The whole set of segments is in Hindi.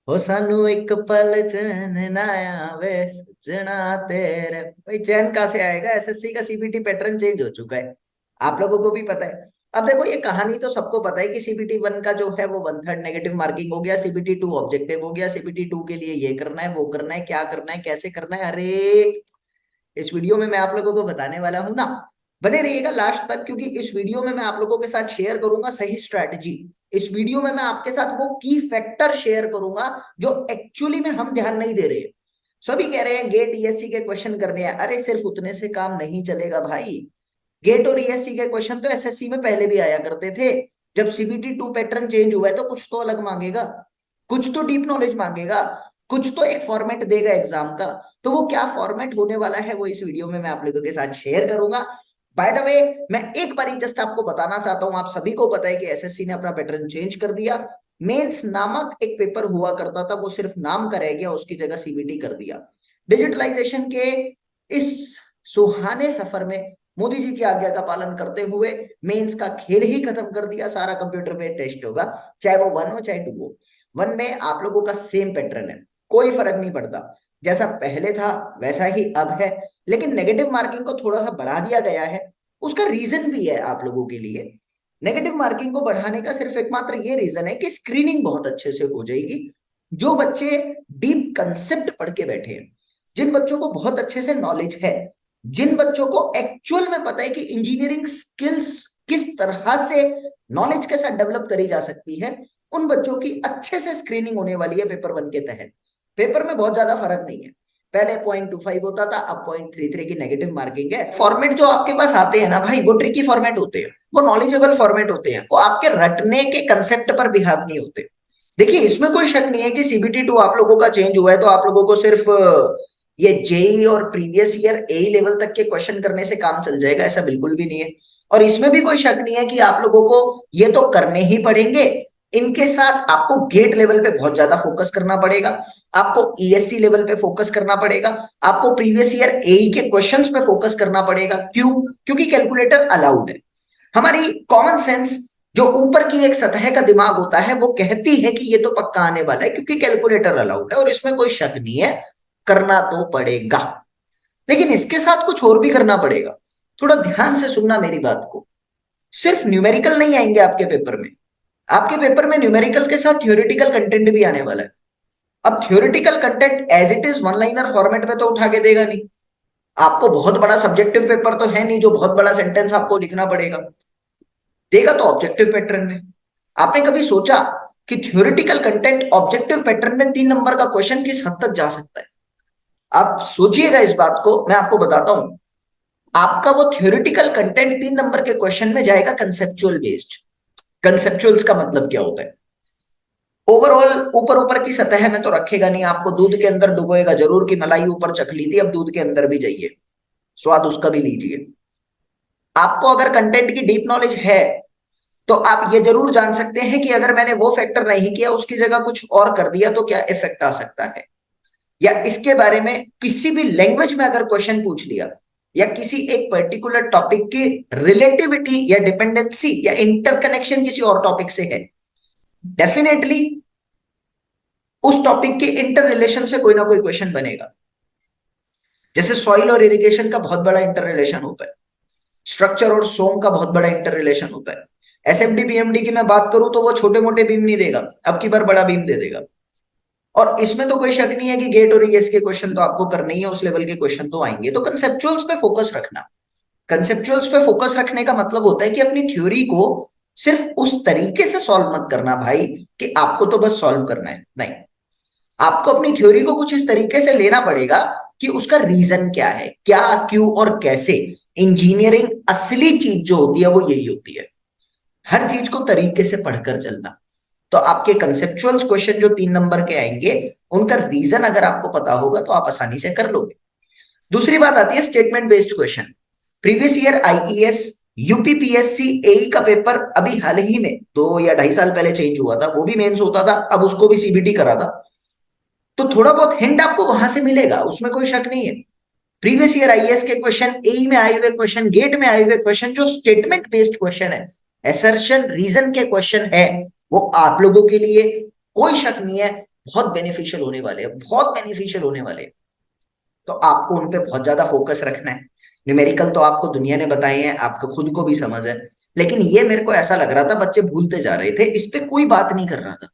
हो सानू एक पल चैन ना आवे सजना तेरे। भाई चैन कहाँ से आएगा? एसएससी का सीबीटी पैटर्न चेंज हो चुका है, आप लोगों को भी पता है। अब देखो, ये कहानी तो सबको पता है कि सीबीटी वन का जो है वो वन थर्ड नेगेटिव मार्किंग हो गया, सीबीटी टू ऑब्जेक्टिव हो गया, सीबीटी टू के लिए ये करना है, वो करना है, क्या करना है, कैसे करना है। अरे इस वीडियो में मैं आप लोगों को बताने वाला हूं ना। बने रहिएगा लास्ट तक, क्योंकि इस वीडियो में मैं आप लोगों के साथ शेयर करूंगा सही स्ट्रैटेजी। इस वीडियो में मैं आपके साथ वो की फैक्टर शेयर करूंगा जो एक्चुअली में हम ध्यान नहीं दे रहे। सभी कह रहे हैं गेट ईएससी के क्वेश्चन करने हैं। अरे सिर्फ उतने से काम नहीं चलेगा भाई। गेट और ईएससी के क्वेश्चन तो एसएससी में पहले भी आया करते थे। जब सीबीटी टू पैटर्न चेंज हुआ है तो कुछ तो अलग मांगेगा, कुछ तो डीप नॉलेज मांगेगा, कुछ तो एक फॉर्मेट देगा एग्जाम का। तो वो क्या फॉर्मेट होने वाला है वो इस वीडियो में मैं आप लोगों के साथ शेयर करूंगा। बाय द वे, मैं एक बार जस्ट आपको बताना चाहता हूं, आप सभी को पता है कि एसएससी ने अपना पैटर्न चेंज कर दिया। मेंस नामक एक पेपर हुआ करता था, वो सिर्फ नाम का रह गया, उसकी जगह सीबीटी कर दिया। डिजिटलाइजेशन के इस सुहाने सफर में मोदी जी की आज्ञा का पालन करते हुए मेंस का खेल ही खत्म कर दिया। सारा कंप्यूटर पे टेस्ट होगा, चाहे वो वन हो चाहे टू हो। वन में आप लोगों का सेम पैटर्न है, कोई फर्क नहीं पड़ता। जैसा पहले था वैसा ही अब है, लेकिन नेगेटिव मार्किंग को थोड़ा सा बढ़ा दिया गया है। उसका रीजन भी है आप लोगों के लिए। नेगेटिव मार्किंग को बढ़ाने का सिर्फ एकमात्र ये रीजन है कि स्क्रीनिंग बहुत अच्छे से हो जाएगी। जो बच्चे डीप कंसेप्ट पढ़ के बैठे हैं, जिन बच्चों को बहुत अच्छे से नॉलेज है, जिन बच्चों को एक्चुअल में पता है कि इंजीनियरिंग स्किल्स किस तरह से नॉलेज के साथ डेवलप करी जा सकती है, उन बच्चों की अच्छे से स्क्रीनिंग होने वाली है पेपर वन के तहत। पेपर में बहुत ज्यादा फर्क नहीं है। पहले 0.25 होता था, अब 0.33 की नेगेटिव मार्किंग है। फॉर्मेट जो आपके पास आते हैं ना भाई, वो ट्रिकी फॉर्मेट होते हैं, वो नॉलेजेबल फॉर्मेट होते हैं, वो आपके रटने के कंसेप्ट पर बिहाव नहीं होते। देखिए, इसमें कोई शक नहीं है कि सीबीटी टू आप लोगों का चेंज हुआ है, तो आप लोगों को सिर्फ ये जेई और प्रीवियस ईयर ए लेवल तक के क्वेश्चन करने से काम चल जाएगा, ऐसा बिल्कुल भी नहीं है। और इसमें भी कोई शक नहीं है कि आप लोगों को ये तो करने ही पड़ेंगे। इनके साथ आपको गेट लेवल पे बहुत ज्यादा फोकस करना पड़ेगा, आपको ईएससी लेवल पे फोकस करना पड़ेगा, आपको प्रीवियस ईयर एई के क्वेश्चंस पे फोकस करना पड़ेगा। क्यों? क्योंकि कैलकुलेटर अलाउड है। हमारी कॉमन सेंस, जो ऊपर की एक सतह का दिमाग होता है, वो कहती है कि ये तो पक्का आने वाला है क्योंकि कैलकुलेटर अलाउड है, और इसमें कोई शक नहीं है, करना तो पड़ेगा। लेकिन इसके साथ कुछ और भी करना पड़ेगा। थोड़ा ध्यान से सुनना मेरी बात को। सिर्फ न्यूमेरिकल नहीं आएंगे आपके पेपर में, आपके पेपर में न्यूमेरिकल के साथ थ्योरेटिकल कंटेंट भी आने वाला है। अब theoretical content as it is one liner format में तो उठा के देगा नहीं। आपको बहुत बड़ा सब्जेक्टिव पेपर तो है नहीं जो बहुत बड़ा सेंटेंस आपको लिखना पड़ेगा। देगा तो ऑब्जेक्टिव पैटर्न में। आपने कभी सोचा कि थ्योरेटिकल कंटेंट ऑब्जेक्टिव पैटर्न में 3 नंबर का क्वेश्चन किस हद तक जा सकता है? आप सोचिएगा इस बात को, मैं आपको बताता हूं। आपका वो थ्योरेटिकल कंटेंट 3 नंबर के क्वेश्चन में जाएगा कंसेप्चुअल बेस्ड। कंसेप्चुअल्स का मतलब क्या होता है? ओवरऑल ऊपर ऊपर की सतह में तो रखेगा नहीं, आपको दूध के अंदर डुबोएगा जरूर कि मलाई ऊपर चख ली थी, अब दूध के अंदर भी जाइए, स्वाद उसका भी लीजिए। आपको अगर कंटेंट की डीप नॉलेज है तो आप ये जरूर जान सकते हैं कि अगर मैंने वो फैक्टर नहीं किया, उसकी जगह कुछ और कर दिया, तो क्या इफेक्ट आ सकता है। या इसके बारे में किसी भी लैंग्वेज में अगर क्वेश्चन पूछ लिया, या किसी एक पर्टिकुलर टॉपिक की रिलेटिविटी या डिपेंडेंसी या इंटरकनेक्शन किसी और टॉपिक से है, डेफिनेटली उस टॉपिक के इंटर रिलेशन से कोई ना कोई क्वेश्चन बनेगा। जैसे सॉइल और इरिगेशन का बहुत बड़ा इंटर रिलेशन होता है, स्ट्रक्चर और सोम का बहुत बड़ा इंटर रिलेशन होता है। एसएमडी बीएमडी की मैं बात करूं तो वो छोटे मोटे बीम नहीं देगा, अब की बार बड़ा बीम दे देगा। और इसमें तो कोई शक नहीं है कि गेट और ईएस के क्वेश्चन तो आपको करने ही है, उस लेवल के क्वेश्चन तो आएंगे। तो कंसेप्चुअल्स पे फोकस रखना। कंसेप्चुअल्स पे फोकस रखने का मतलब होता है कि अपनी थ्योरी को सिर्फ उस तरीके से सॉल्व मत करना भाई कि आपको तो बस सॉल्व करना है, नहीं। आपको अपनी थ्योरी को कुछ इस तरीके से लेना पड़ेगा कि उसका रीजन क्या है, क्या क्यों और कैसे। इंजीनियरिंग असली चीज जो होती है वो यही होती है, हर चीज को तरीके से पढ़कर चलना। तो आपके कंसेप्चुअल्स क्वेश्चन जो 3 नंबर के आएंगे, उनका रीजन अगर आपको पता होगा तो आप आसानी से कर लोगे। दूसरी बात आती है statement based question. Previous year IES UPPSC AE का पेपर अभी हाल ही में 2 या 2.5 साल पहले चेंज हुआ था, वो भी मेंस होता था, अब उसको भी सीबीटी करा था। तो थोड़ा बहुत हिंट आपको वहां से मिलेगा, उसमें कोई शक नहीं है। प्रीवियस ईयर आईएएस के क्वेश्चन, एई में आए हुए क्वेश्चन, गेट में आए हुए क्वेश्चन जो स्टेटमेंट बेस्ड क्वेश्चन है, असर्शन रीजन के क्वेश्चन है, वो आप लोगों के लिए कोई शक नहीं है बहुत बेनिफिशियल होने वाले हैं, बहुत बेनिफिशियल होने वाले हैं। तो आपको उन पे बहुत ज्यादा फोकस रखना है। न्यूमेरिकल तो आपको दुनिया ने बताए हैं, आपको खुद को भी समझ है, लेकिन ये मेरे को ऐसा लग रहा था बच्चे भूलते जा रहे थे, इस पे कोई बात नहीं कर रहा था।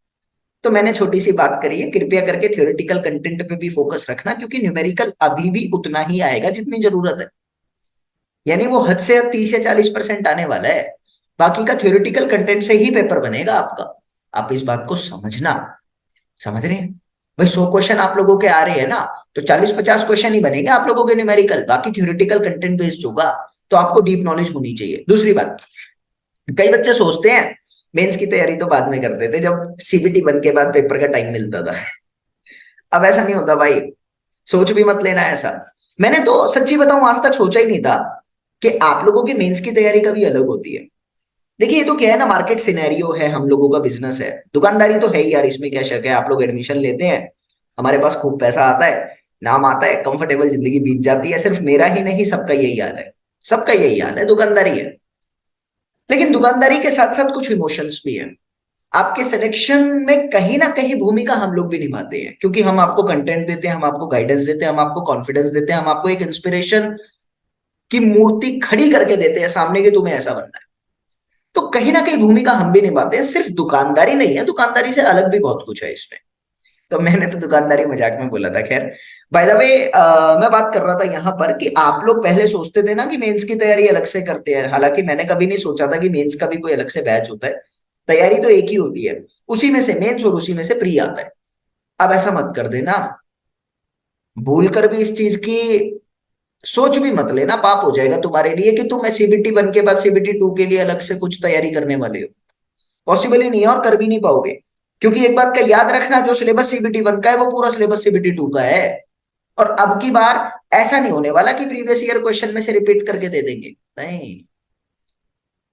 तो मैंने छोटी सी बात करी है, कृपया करके थ्योरेटिकल कंटेंट पे भी फोकस रखना, क्योंकि न्यूमेरिकल अभी भी उतना ही आएगा जितनी जरूरत है। यानी वो हद से हद 30 या 40% आने वाला है। बाकी का थ्योरेटिकल कंटेंट से ही पेपर बनेगा आपका। आप इस बात को समझना। समझ रहे हैं भाई? 100 क्वेश्चन आप लोगों के आ रहे हैं ना, तो 40-50 क्वेश्चन ही बनेंगे आप लोगों के न्यूमेरिकल, बाकी थ्योरेटिकल कंटेंट बेस्ड होगा। तो आपको डीप नॉलेज होनी चाहिए। दूसरी बात, कई बच्चे सोचते हैं मेंस की तैयारी तो बाद में करते थे, जब सीबीटी 1 के बाद पेपर का टाइम मिलता था। अब ऐसा नहीं होता भाई, सोच भी मत लेना ऐसा। मैंने तो सच्ची बताऊं आज तक सोचा ही नहीं था कि आप लोगों की मेंस की तैयारी कभी अलग होती है। देखिए ये तो क्या है ना, मार्केट सिनेरियो है, हम लोगों का बिजनेस है, दुकानदारी तो है ही यार, इसमें क्या शक है। आप लोग एडमिशन लेते हैं, हमारे पास खूब पैसा आता है, नाम आता है, कंफर्टेबल जिंदगी बीत जाती है। सिर्फ मेरा ही नहीं, सबका यही हाल है, सबका यही हाल है, दुकानदारी है। लेकिन दुकानदारी के साथ साथ कुछ इमोशंस भी है। आपके सिलेक्शन में कहीं ना कहीं भूमिका हम लोग भी निभाते हैं, क्योंकि हम आपको कंटेंट देते हैं, हम आपको गाइडेंस देते हैं, हम आपको कॉन्फिडेंस देते हैं, हम आपको एक इंस्पिरेशन की मूर्ति खड़ी करके देते हैं सामने कि तुम्हें ऐसा बनना है। तो कहीं ना कहीं भूमिका हम भी निभाते हैं, सिर्फ दुकानदारी नहीं है, दुकानदारी से अलग भी बहुत कुछ है इसमें। तो मैंने तो दुकानदारी मजाक में बोला था। खैर, बाय द वे, मैं बात कर रहा था यहाँ पर कि आप लोग पहले सोचते थे ना कि मेंस की तैयारी अलग से करते हैं, हालांकि मैंने कभी नहीं सोचा था कि मेंस का भी कोई अलग से बैच होता है। तैयारी तो एक ही होती है, उसी में से मेंस और उसी में से प्री आता है। अब ऐसा मत कर देना, भूल कर भी इस चीज की सोच भी मत लेना, पाप हो जाएगा तुम्हारे लिए कि तुम सीबीटी 1 के बाद सीबीटी 2 के लिए अलग से कुछ तैयारी करने वाले हो। पॉसिबल ही नहीं है और कर भी नहीं पाओगे। क्योंकि एक बात का याद रखना, जो सिलेबस सीबीटी 1 का है वो पूरा सिलेबस सीबीटी 2 का है। और अब की बार ऐसा नहीं होने वाला कि प्रीवियस ईयर क्वेश्चन में से रिपीट करके दे देंगे, नहीं।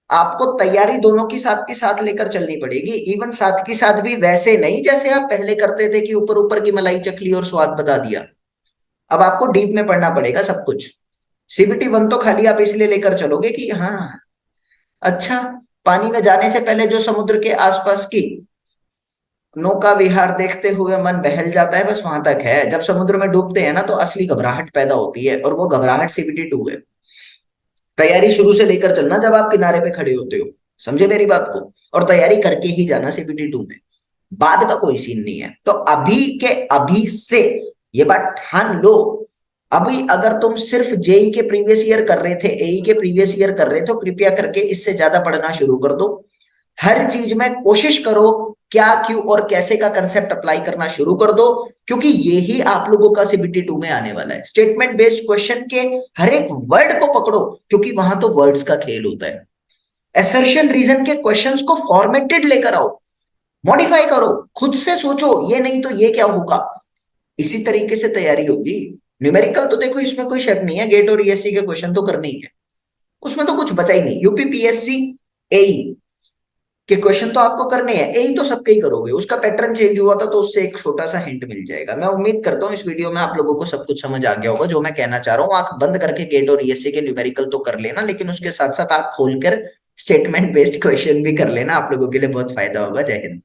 आपको तैयारी दोनों की साथ लेकर चलनी पड़ेगी। इवन साथ की साथ भी वैसे नहीं जैसे आप पहले करते थे कि ऊपर ऊपर की मलाई चखली और स्वाद बता दिया। अब आपको डीप में पढ़ना पड़ेगा सब कुछ। सीबीटी 1 तो खाली आप इसलिए लेकर चलोगे कि हाँ, अच्छा, पानी में जाने से पहले जो समुद्र के आसपास की नौका विहार देखते हुए मन बहल जाता है, बस वहां तक है। जब समुद्र में डूबते हैं ना, तो असली घबराहट पैदा होती है, और वो घबराहट सीबीटी 2 है। तैयारी शुरू से लेकर चलना जब आप किनारे पे खड़े होते हो, समझे मेरी बात को? और तैयारी करके ही जाना सीबीटी 2 में, बाद का कोई सीन नहीं है। तो अभी के अभी से ये बात ठान लो। अभी अगर तुम सिर्फ जेई के प्रीवियस ईयर कर रहे थे, एई के प्रीवियस ईयर कर रहे थे, तो कृपया करके इससे ज्यादा पढ़ना शुरू कर दो। हर चीज में कोशिश करो क्या, क्यों और कैसे का कंसेप्ट अप्लाई करना शुरू कर दो, क्योंकि ये ही आप लोगों का सीबीटी 2 में आने वाला है। स्टेटमेंट बेस्ड क्वेश्चन के हर एक वर्ड को पकड़ो, क्योंकि वहां तो वर्ड्स का खेल होता है। असर्शन रीजन के क्वेश्चंस को फॉर्मेटेड लेकर आओ, मॉडिफाई करो, खुद से सोचो ये नहीं तो ये क्या होगा। इसी तरीके से तैयारी होगी। न्यूमेरिकल तो देखो, इसमें कोई शक नहीं है, गेट और ईएससी के क्वेश्चन तो करने ही है, उसमें तो कुछ बचा ही नहीं। यूपीपीएससी एई के क्वेश्चन तो आपको करने हैं, एई तो सबके ही करोगे। उसका पैटर्न चेंज हुआ था तो उससे एक छोटा सा हिंट मिल जाएगा। मैं उम्मीद करता हूँ इस वीडियो में आप लोगों को सब कुछ समझ आ गया होगा जो मैं कहना चाह रहा हूँ। आंख बंद करके गेट और ईएससी के न्यूमेरिकल तो कर लेना, लेकिन उसके साथ साथ आंख खोलकर स्टेटमेंट बेस्ड क्वेश्चन भी कर लेना, आप लोगों के लिए बहुत फायदा होगा। जय हिंद।